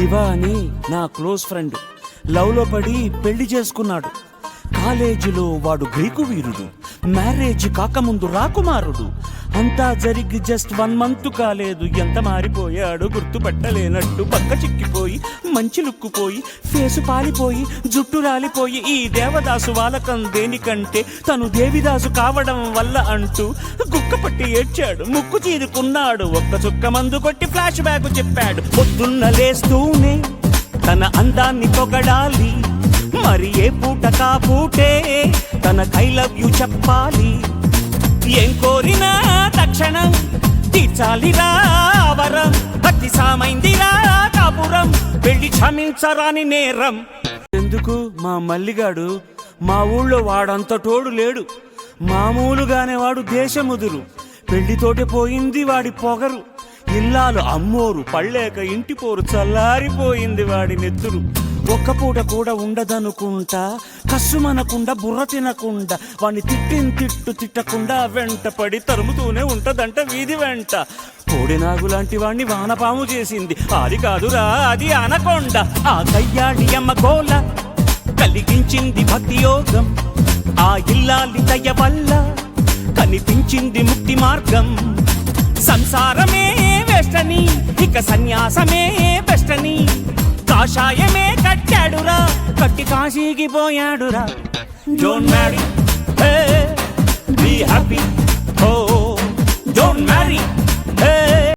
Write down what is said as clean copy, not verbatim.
శివ అని నా close friend లవ్లో పడి పెళ్లి చేసుకున్నాడు. కాలేజీలో వాడు గ్రీకు వీరుడు, మ్యారేజ్ కాకముందు రాకుమారుడు. అంతా జరిగి జస్ట్ 1 month కాలేదు, ఎంత మారిపోయాడు గుర్తుపట్టలేనట్టు. పక్క చిక్కిపోయి మంచి లుక్కుపోయి ఫేసు పాలిపోయి జుట్టు రాలిపోయి ఈ దేవదాసు వాలకం దేనికంటే తను దేవిదాసు కావడం వల్ల అంటూ గుక్కపట్టి ఏడ్చాడు, ముక్కు చీరుకున్నాడు. ఒక్క చుక్క మందు కొట్టి ఫ్లాష్ బ్యాక్ చెప్పాడు. పొద్దున్న లేస్తూనే తన అందాన్ని పొగడాలి, మరి ఏ పూట కాపూటే తన ఐ లవ్ యు చెప్పాలి. ఏం కోరినా తక్షణం తీర్చాలిరా వరం, అతి సామైందిరా కాపురం, పెళ్లి క్షమించరాని నేరం. ఎందుకు మా మల్లిగాడు మా ఊళ్ళో వాడంత తోడు లేడు, మామూలుగానే వాడు దేశముదురు. పెళ్లితోటి పోయింది వాడి పొగరు, ఇల్లాలు అమ్మోరు పళ్ళేక ఇంటి పోరు చల్లారిపోయింది వాడి నెత్తురు. ఒక్క పూట కూడా ఉండదనుకుంటా, కస్సుమనకుండా బుర్ర తినకుండా వాణ్ణి తిట్టు తిట్టకుండా వెంట పడి తరుముతూనే ఉంటదంట వీధి వెంట. కోడినాగు లాంటి వాణ్ణి వానపాము చేసింది, అది కాదురా అది అనకొండ. ఆ కయ్యాడి అమ్మ గోల కలిగించింది భక్తి యోగం, ఆ ఇల్లాలి దయ వల్ల కనిపించింది ముక్తి మార్గం. సంసారమే వెస్టని ఇక సన్యాసమే బెస్టని, కాషాయమే కట్టాడురా కట్టి కాశీకి పోయాడురా. Don't marry, be happy.